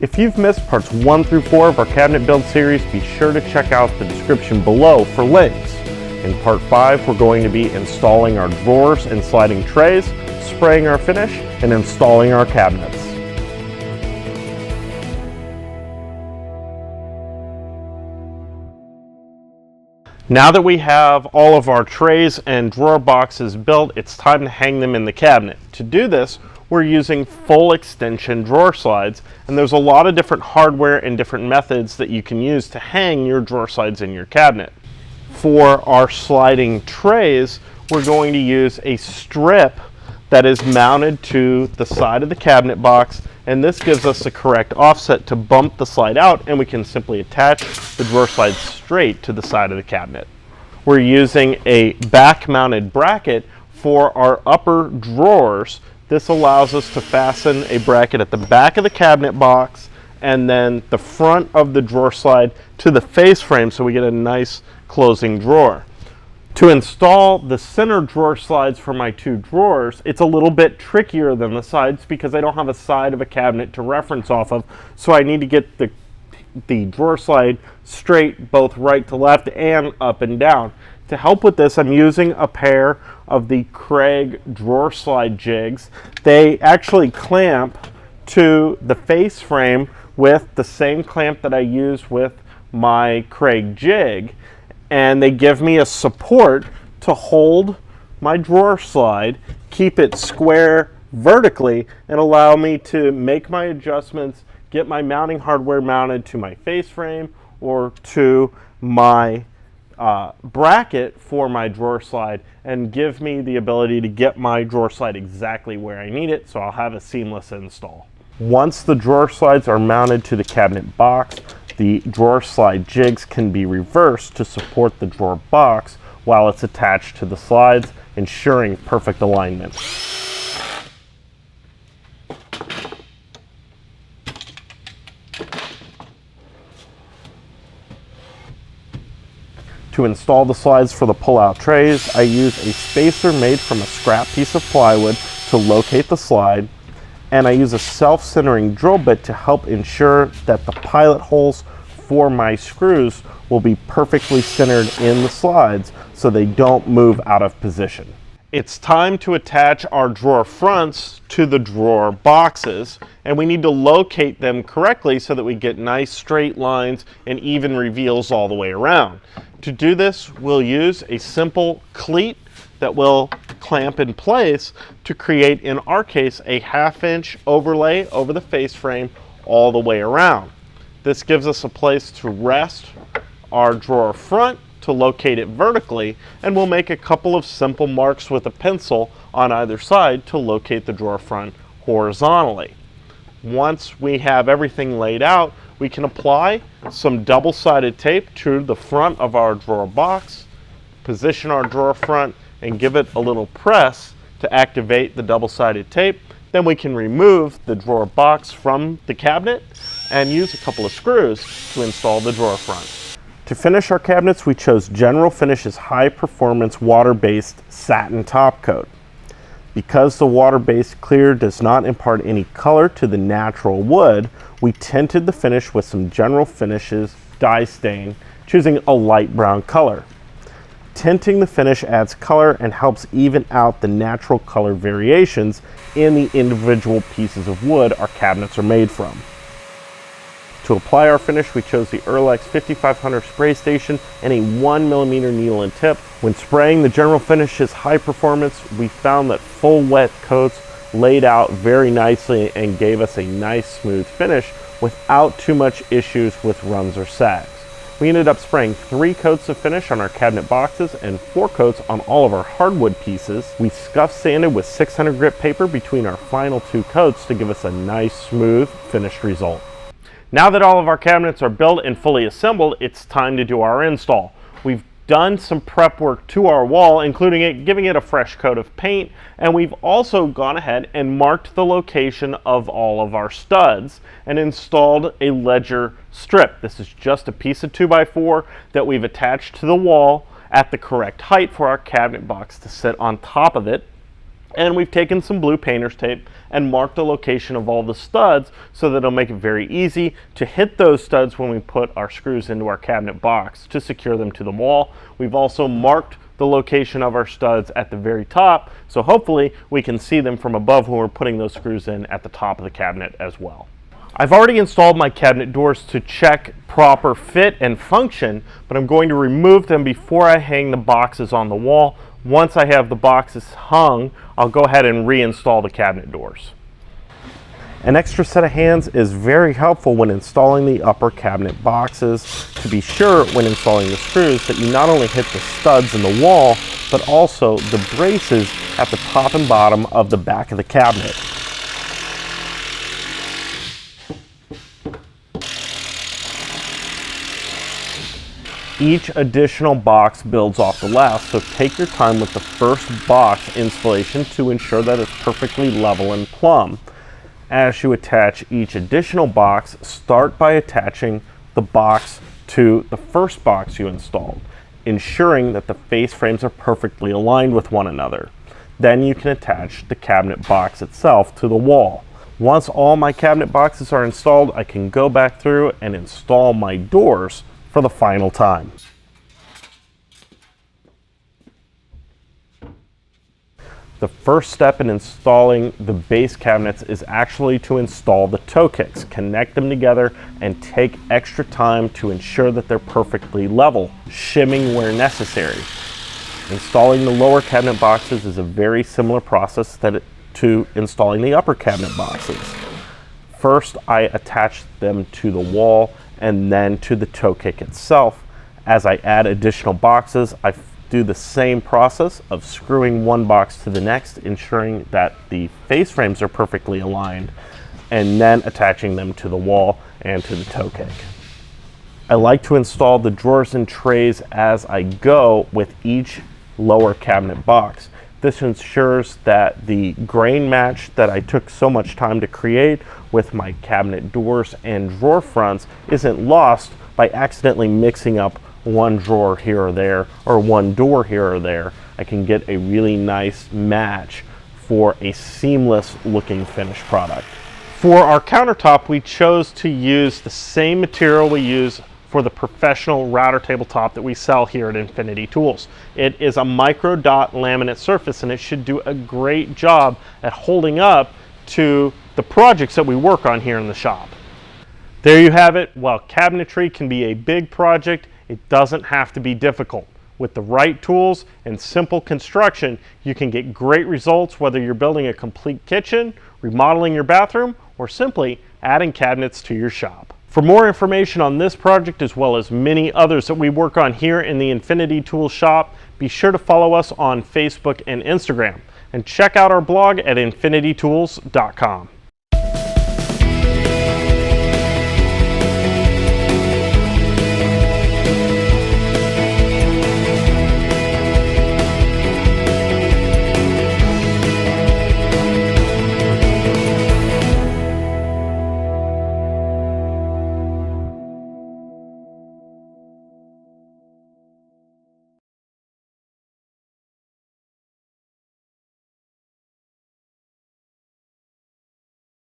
If you've missed parts 1 through 4 of our cabinet build series, be sure to check out the description below for links. In part 5, we're going to be installing our drawers and sliding trays, spraying our finish, and installing our cabinets. Now that we have all of our trays and drawer boxes built, it's time to hang them in the cabinet. To do this, we're using full extension drawer slides, and there's a lot of different hardware and different methods that you can use to hang your drawer slides in your cabinet. For our sliding trays, we're going to use a strip that is mounted to the side of the cabinet box, and this gives us the correct offset to bump the slide out, and we can simply attach the drawer slide straight to the side of the cabinet. We're using a back mounted bracket for our upper drawers. This allows us to fasten a bracket at the back of the cabinet box and then the front of the drawer slide to the face frame so we get a nice closing drawer. To install the center drawer slides for my 2 drawers, it's a little bit trickier than the sides because I don't have a side of a cabinet to reference off of, so I need to get the drawer slide straight both right to left and up and down. To help with this, I'm using a pair of the Kreg drawer slide jigs. They actually clamp to the face frame with the same clamp that I use with my Kreg jig, and they give me a support to hold my drawer slide, keep it square vertically, and allow me to make my adjustments, get my mounting hardware mounted to my face frame or to my bracket for my drawer slide, and give me the ability to get my drawer slide exactly where I need it, so I'll have a seamless install. Once the drawer slides are mounted to the cabinet box, the drawer slide jigs can be reversed to support the drawer box while it's attached to the slides, ensuring perfect alignment. To install the slides for the pull-out trays, I use a spacer made from a scrap piece of plywood to locate the slide, and I use a self-centering drill bit to help ensure that the pilot holes for my screws will be perfectly centered in the slides so they don't move out of position. It's time to attach our drawer fronts to the drawer boxes, and we need to locate them correctly so that we get nice straight lines and even reveals all the way around. To do this, we'll use a simple cleat that will clamp in place to create, in our case, a 1/2 inch overlay over the face frame all the way around. This gives us a place to rest our drawer front to locate it vertically, and we'll make a couple of simple marks with a pencil on either side to locate the drawer front horizontally. Once we have everything laid out, we can apply some double-sided tape to the front of our drawer box, position our drawer front, and give it a little press to activate the double-sided tape. Then we can remove the drawer box from the cabinet and use a couple of screws to install the drawer front. To finish our cabinets, we chose General Finishes high-performance water-based satin top coat. Because the water-based clear does not impart any color to the natural wood, we tinted the finish with some General Finishes dye stain, choosing a light brown color. Tinting the finish adds color and helps even out the natural color variations in the individual pieces of wood our cabinets are made from. To apply our finish, we chose the Earlex 5500 spray station and a 1mm needle and tip. When spraying the General Finishes high performance, we found that full wet coats laid out very nicely and gave us a nice smooth finish without too much issues with runs or sags. We ended up spraying 3 coats of finish on our cabinet boxes and 4 coats on all of our hardwood pieces. We scuff sanded with 600 grit paper between our final 2 coats to give us a nice smooth finished result. Now that all of our cabinets are built and fully assembled, it's time to do our install. We've done some prep work to our wall, including giving it a fresh coat of paint, and we've also gone ahead and marked the location of all of our studs and installed a ledger strip. This is just a piece of 2x4 that we've attached to the wall at the correct height for our cabinet box to sit on top of it. And we've taken some blue painter's tape and marked the location of all the studs so that it'll make it very easy to hit those studs when we put our screws into our cabinet box to secure them to the wall. We've also marked the location of our studs at the very top, so hopefully we can see them from above when we're putting those screws in at the top of the cabinet as well. I've already installed my cabinet doors to check proper fit and function, but I'm going to remove them before I hang the boxes on the wall. Once I have the boxes hung, I'll go ahead and reinstall the cabinet doors. An extra set of hands is very helpful when installing the upper cabinet boxes to be sure when installing the screws that you not only hit the studs in the wall, but also the braces at the top and bottom of the back of the cabinet. Each additional box builds off the last, so take your time with the first box installation to ensure that it's perfectly level and plumb. As you attach each additional box, start by attaching the box to the first box you installed, ensuring that the face frames are perfectly aligned with one another. Then you can attach the cabinet box itself to the wall. Once all my cabinet boxes are installed, I can go back through and install my doors for the final time. The first step in installing the base cabinets is actually to install the toe kicks, connect them together, and take extra time to ensure that they're perfectly level, shimming where necessary. Installing the lower cabinet boxes is a very similar process to installing the upper cabinet boxes. First, I attach them to the wall and then to the toe kick itself. As I add additional boxes, I do the same process of screwing one box to the next, ensuring that the face frames are perfectly aligned, and then attaching them to the wall and to the toe kick. I like to install the drawers and trays as I go with each lower cabinet box. This ensures that the grain match that I took so much time to create with my cabinet doors and drawer fronts isn't lost by accidentally mixing up one drawer here or there or one door here or there. I can get a really nice match for a seamless looking finished product. For our countertop, we chose to use the same material we use for the professional router tabletop that we sell here at Infinity Tools. It is a micro dot laminate surface, and it should do a great job at holding up to the projects that we work on here in the shop. There you have it. While cabinetry can be a big project, it doesn't have to be difficult. With the right tools and simple construction, you can get great results whether you're building a complete kitchen, remodeling your bathroom, or simply adding cabinets to your shop. For more information on this project as well as many others that we work on here in the Infinity Tools shop, be sure to follow us on Facebook and Instagram, and check out our blog at infinitytools.com.